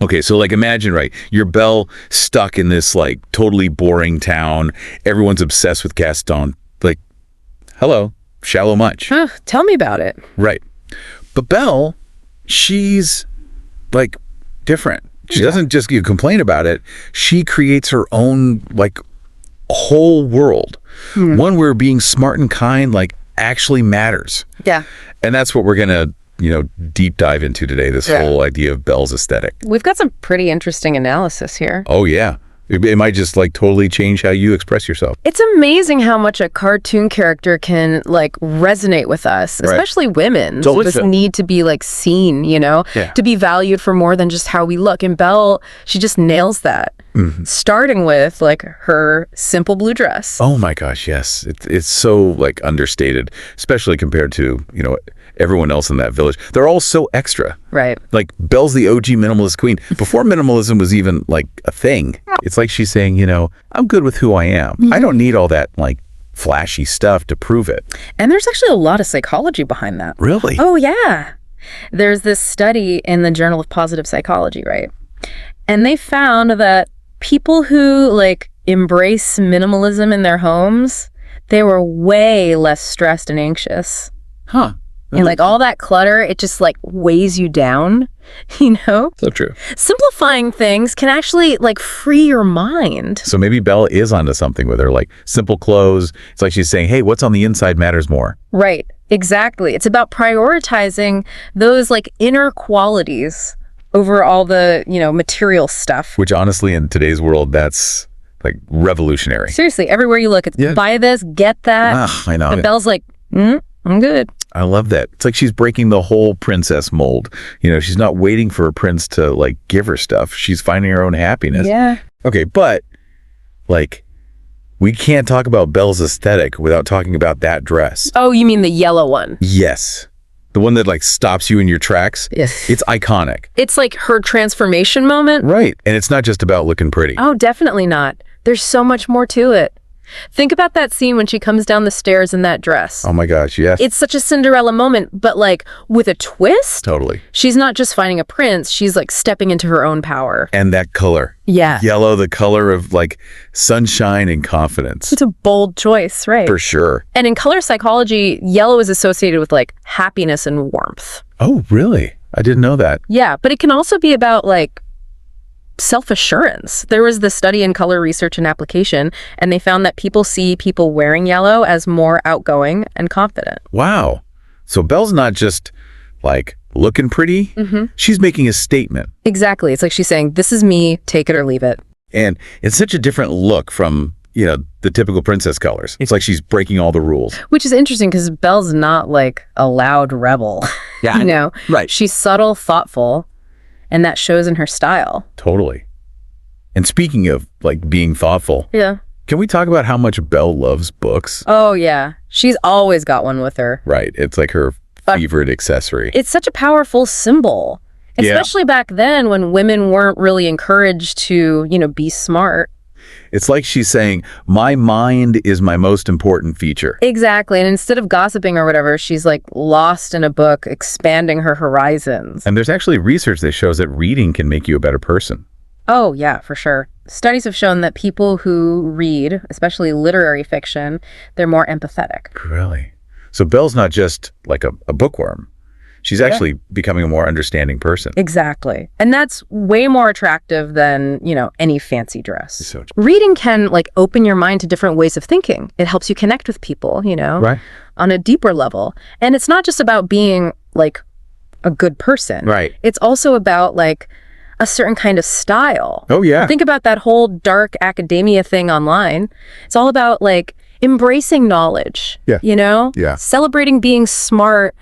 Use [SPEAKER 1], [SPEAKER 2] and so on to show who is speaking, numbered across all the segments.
[SPEAKER 1] Okay, so like imagine, right, you're Belle stuck in this like totally boring town. Everyone's obsessed with Gaston. Like, hello, shallow much.
[SPEAKER 2] Tell me about it.
[SPEAKER 1] Right. But Belle, she's like different. She doesn't just complain about it. She creates her own like whole world. One where being smart and kind like actually matters.
[SPEAKER 2] Yeah.
[SPEAKER 1] And that's what we're going to deep dive into today, this whole idea of Belle's aesthetic.
[SPEAKER 2] We've got some pretty interesting analysis here.
[SPEAKER 1] Oh, yeah. It might just like totally change how you express yourself.
[SPEAKER 2] It's amazing how much a cartoon character can like resonate with us, especially women.
[SPEAKER 1] Totally.
[SPEAKER 2] This need to be like seen, to be valued for more than just how we look. And Belle, she just nails that. Starting with like her simple blue dress.
[SPEAKER 1] Oh my gosh, yes. It's so like understated, especially compared to, everyone else in that village. They're all so extra.
[SPEAKER 2] Right.
[SPEAKER 1] Like Belle's the OG minimalist queen. Before minimalism was even like a thing. It's like she's saying, I'm good with who I am. I don't need all that like flashy stuff to prove it.
[SPEAKER 2] And there's actually a lot of psychology behind that.
[SPEAKER 1] Really?
[SPEAKER 2] Oh, yeah. There's this study in the Journal of Positive Psychology, right? And they found that people who like embrace minimalism in their homes, they were way less stressed and anxious.
[SPEAKER 1] Huh.
[SPEAKER 2] And like all that clutter, it just like weighs you down,
[SPEAKER 1] So true.
[SPEAKER 2] Simplifying things can actually like free your mind.
[SPEAKER 1] So maybe Belle is onto something with her like simple clothes. It's like she's saying, hey, what's on the inside matters more.
[SPEAKER 2] Right. Exactly. It's about prioritizing those like inner qualities over all the, material stuff.
[SPEAKER 1] Which honestly, in today's world, that's like revolutionary.
[SPEAKER 2] Seriously, everywhere you look, it's buy this, get that.
[SPEAKER 1] I know.
[SPEAKER 2] And Belle's like, I'm good.
[SPEAKER 1] I love that. It's like she's breaking the whole princess mold. She's not waiting for a prince to like give her stuff. She's finding her own happiness.
[SPEAKER 2] Yeah.
[SPEAKER 1] Okay, but like we can't talk about Belle's aesthetic without talking about that dress.
[SPEAKER 2] Oh, you mean the yellow one?
[SPEAKER 1] Yes. The one that like stops you in your tracks.
[SPEAKER 2] Yes.
[SPEAKER 1] It's iconic.
[SPEAKER 2] It's like her transformation moment.
[SPEAKER 1] Right. And it's not just about looking pretty.
[SPEAKER 2] Oh, definitely not. There's so much more to it. Think about that scene when she comes down the stairs in that dress.
[SPEAKER 1] Oh my gosh, yes.
[SPEAKER 2] It's such a Cinderella moment, but like with a twist.
[SPEAKER 1] Totally.
[SPEAKER 2] She's not just finding a prince, she's like stepping into her own power.
[SPEAKER 1] And that color.
[SPEAKER 2] Yeah.
[SPEAKER 1] Yellow, the color of like sunshine and confidence.
[SPEAKER 2] It's a bold choice, right?
[SPEAKER 1] For sure.
[SPEAKER 2] And in color psychology, yellow is associated with like happiness and warmth.
[SPEAKER 1] Oh, really? I didn't know that.
[SPEAKER 2] Yeah, but it can also be about like self-assurance. There was this study in color research and application, and they found that people see people wearing yellow as more outgoing and confident.
[SPEAKER 1] Wow. So Belle's not just like looking pretty. She's making a statement.
[SPEAKER 2] Exactly. It's like she's saying, this is me, take it or leave it.
[SPEAKER 1] And it's such a different look from, the typical princess colors. It's like she's breaking all the rules.
[SPEAKER 2] Which is interesting because Belle's not like a loud rebel.
[SPEAKER 1] Yeah. Right.
[SPEAKER 2] She's subtle, thoughtful, and that shows in her style.
[SPEAKER 1] Totally. And speaking of like being thoughtful.
[SPEAKER 2] Yeah.
[SPEAKER 1] Can we talk about how much Belle loves books?
[SPEAKER 2] Oh, yeah. She's always got one with her.
[SPEAKER 1] Right. It's like her favorite accessory.
[SPEAKER 2] It's such a powerful symbol, especially back then when women weren't really encouraged to, be smart.
[SPEAKER 1] It's like she's saying, my mind is my most important feature.
[SPEAKER 2] Exactly. And instead of gossiping or whatever, she's like lost in a book, expanding her horizons.
[SPEAKER 1] And there's actually research that shows that reading can make you a better person.
[SPEAKER 2] Oh, yeah, for sure. Studies have shown that people who read, especially literary fiction, they're more empathetic.
[SPEAKER 1] Really? So Belle's not just like a bookworm. She's actually becoming a more understanding person.
[SPEAKER 2] Exactly. And that's way more attractive than, any fancy dress. Reading can like open your mind to different ways of thinking. It helps you connect with people,
[SPEAKER 1] right,
[SPEAKER 2] on a deeper level. And it's not just about being like a good person.
[SPEAKER 1] Right.
[SPEAKER 2] It's also about like a certain kind of style.
[SPEAKER 1] Oh, yeah.
[SPEAKER 2] Think about that whole dark academia thing online. It's all about like embracing knowledge,
[SPEAKER 1] Yeah.
[SPEAKER 2] Celebrating being smart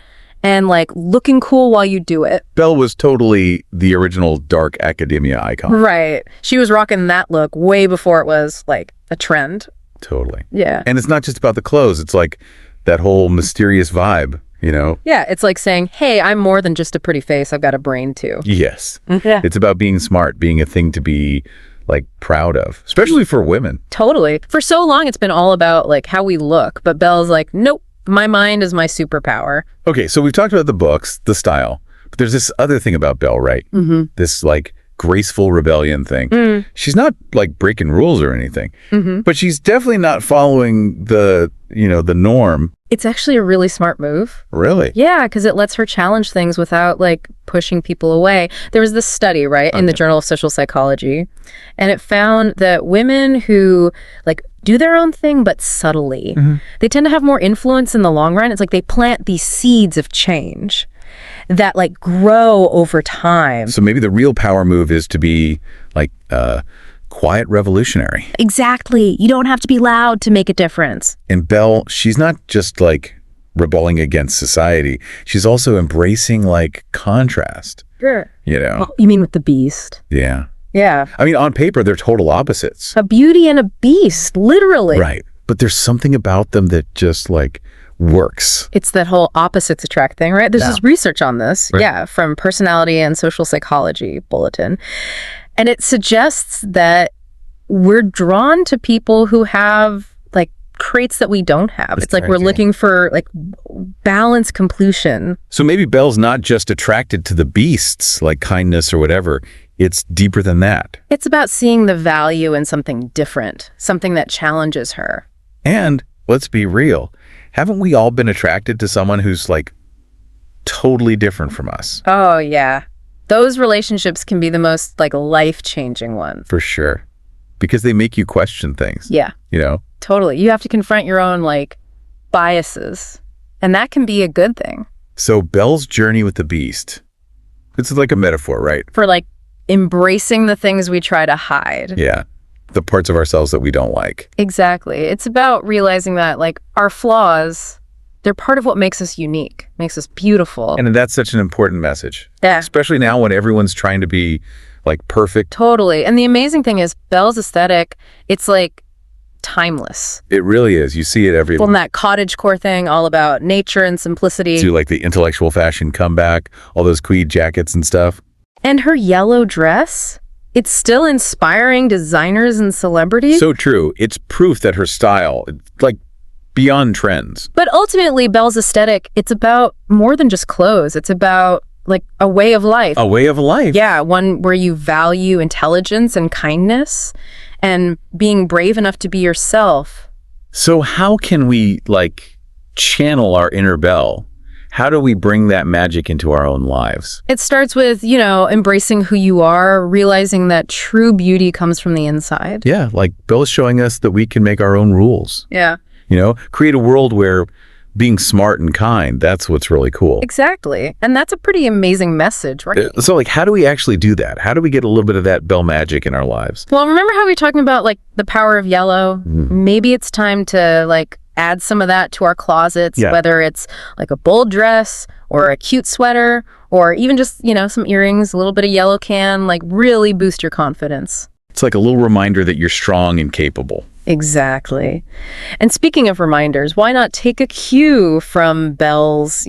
[SPEAKER 2] and like looking cool while you do it.
[SPEAKER 1] Belle was totally the original dark academia icon.
[SPEAKER 2] Right. She was rocking that look way before it was like a trend.
[SPEAKER 1] Totally.
[SPEAKER 2] Yeah.
[SPEAKER 1] And it's not just about the clothes. It's like that whole mysterious vibe,
[SPEAKER 2] Yeah. It's like saying, hey, I'm more than just a pretty face. I've got a brain too.
[SPEAKER 1] Yes.
[SPEAKER 2] Yeah.
[SPEAKER 1] It's about being smart, being a thing to be like proud of, especially for women.
[SPEAKER 2] Totally. For so long, it's been all about like how we look. But Belle's like, nope. My mind is my superpower.
[SPEAKER 1] Okay, so we've talked about the books, the style, but there's this other thing about Belle, right? This like graceful rebellion thing. She's not like breaking rules or anything, but she's definitely not following the norm.
[SPEAKER 2] It's actually a really smart move.
[SPEAKER 1] Really?
[SPEAKER 2] Yeah, because it lets her challenge things without like pushing people away. There was this study, right, in the Journal of Social Psychology, and it found that women who like do their own thing but subtly, they tend to have more influence in the long run. It's like they plant these seeds of change that like grow over time.
[SPEAKER 1] So maybe the real power move is to be like quiet revolutionary.
[SPEAKER 2] Exactly. You don't have to be loud to make a difference.
[SPEAKER 1] And Belle, she's not just like rebelling against society. She's also embracing like contrast.
[SPEAKER 2] Sure.
[SPEAKER 1] Oh,
[SPEAKER 2] you mean with the beast?
[SPEAKER 1] Yeah.
[SPEAKER 2] Yeah.
[SPEAKER 1] I mean, on paper, they're total opposites.
[SPEAKER 2] A beauty and a beast, literally.
[SPEAKER 1] Right. But there's something about them that just like works.
[SPEAKER 2] It's that whole opposites attract thing, right? There's this research on this, from Personality and Social Psychology Bulletin. And it suggests that we're drawn to people who have like traits that we don't have. It's like we're looking for like balance, completion.
[SPEAKER 1] So maybe Belle's not just attracted to the beasts, like kindness or whatever. It's deeper than that.
[SPEAKER 2] It's about seeing the value in something different, something that challenges her.
[SPEAKER 1] And let's be real. Haven't we all been attracted to someone who's like totally different from us?
[SPEAKER 2] Oh, yeah. Those relationships can be the most like life-changing ones.
[SPEAKER 1] For sure. Because they make you question things.
[SPEAKER 2] Yeah. Totally. You have to confront your own like biases. And that can be a good thing.
[SPEAKER 1] So Belle's journey with the beast, it's like a metaphor, right?
[SPEAKER 2] For like embracing the things we try to hide.
[SPEAKER 1] Yeah. The parts of ourselves that we don't like.
[SPEAKER 2] Exactly. It's about realizing that like our flaws, they're part of what makes us unique, makes us beautiful.
[SPEAKER 1] And that's such an important message.
[SPEAKER 2] Yeah.
[SPEAKER 1] Especially now when everyone's trying to be like perfect.
[SPEAKER 2] Totally. And the amazing thing is Belle's aesthetic, it's like timeless.
[SPEAKER 1] It really is. You see it everywhere.
[SPEAKER 2] From that cottagecore thing, all about nature and simplicity.
[SPEAKER 1] To like the intellectual fashion comeback, all those tweed jackets and stuff.
[SPEAKER 2] And her yellow dress, it's still inspiring designers and celebrities.
[SPEAKER 1] So true. It's proof that her style, like beyond trends.
[SPEAKER 2] But ultimately, Belle's aesthetic, it's about more than just clothes. It's about like a way of life.
[SPEAKER 1] A way of life.
[SPEAKER 2] Yeah, one where you value intelligence and kindness and being brave enough to be yourself.
[SPEAKER 1] So how can we like channel our inner Belle? How do we bring that magic into our own lives?
[SPEAKER 2] It starts with, embracing who you are, realizing that true beauty comes from the inside.
[SPEAKER 1] Yeah, like Belle's showing us that we can make our own rules.
[SPEAKER 2] Yeah.
[SPEAKER 1] Create a world where being smart and kind, that's what's really cool.
[SPEAKER 2] Exactly. And that's a pretty amazing message, right?
[SPEAKER 1] So like, how do we actually do that? How do we get a little bit of that Belle magic in our lives?
[SPEAKER 2] Well, remember how we were talking about like the power of yellow? Maybe it's time to like add some of that to our closets, whether it's like a bold dress or a cute sweater or even just, some earrings, a little bit of yellow can like really boost your confidence.
[SPEAKER 1] It's like a little reminder that you're strong and capable.
[SPEAKER 2] Exactly. And speaking of reminders, why not take a cue from Belle's,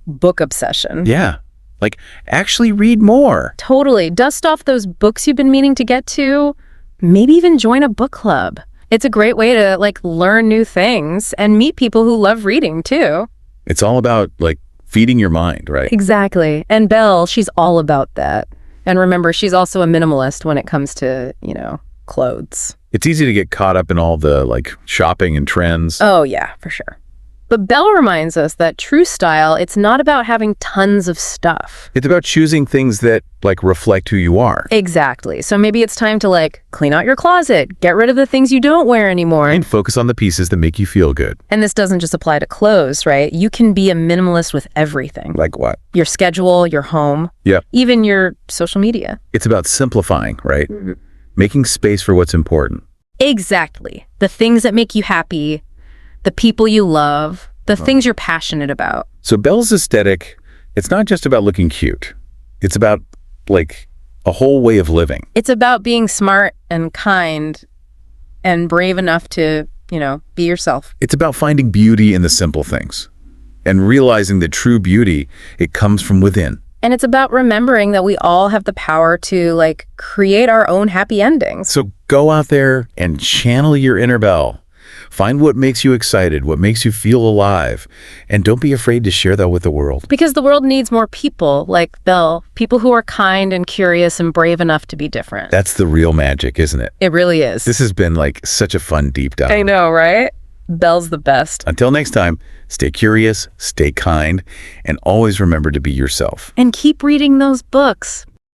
[SPEAKER 2] book obsession?
[SPEAKER 1] Yeah. Like actually read more.
[SPEAKER 2] Totally. Dust off those books you've been meaning to get to. Maybe even join a book club. It's a great way to like learn new things and meet people who love reading too.
[SPEAKER 1] It's all about like feeding your mind, right?
[SPEAKER 2] Exactly. And Belle, she's all about that. And remember, she's also a minimalist when it comes to, clothes.
[SPEAKER 1] It's easy to get caught up in all the like shopping and trends.
[SPEAKER 2] Oh yeah, for sure. But Belle reminds us that true style, it's not about having tons of stuff.
[SPEAKER 1] It's about choosing things that like reflect who you are.
[SPEAKER 2] Exactly. So maybe it's time to like clean out your closet, get rid of the things you don't wear anymore.
[SPEAKER 1] And focus on the pieces that make you feel good.
[SPEAKER 2] And this doesn't just apply to clothes, right? You can be a minimalist with everything.
[SPEAKER 1] Like what?
[SPEAKER 2] Your schedule, your home.
[SPEAKER 1] Yeah.
[SPEAKER 2] Even your social media.
[SPEAKER 1] It's about simplifying, right? Making space for what's important.
[SPEAKER 2] Exactly. The things that make you happy, the people you love, the things you're passionate about.
[SPEAKER 1] So Belle's aesthetic, it's not just about looking cute. It's about like a whole way of living.
[SPEAKER 2] It's about being smart and kind and brave enough to, be yourself.
[SPEAKER 1] It's about finding beauty in the simple things and realizing that true beauty, it comes from within.
[SPEAKER 2] And it's about remembering that we all have the power to like create our own happy endings.
[SPEAKER 1] So go out there and channel your inner Belle. Find what makes you excited, what makes you feel alive, and don't be afraid to share that with the world.
[SPEAKER 2] Because the world needs more people like Belle, people who are kind and curious and brave enough to be different.
[SPEAKER 1] That's the real magic, isn't it?
[SPEAKER 2] It really is.
[SPEAKER 1] This has been like such a fun deep dive.
[SPEAKER 2] I know, right? Belle's the best.
[SPEAKER 1] Until next time, stay curious, stay kind, and always remember to be yourself.
[SPEAKER 2] And keep reading those books.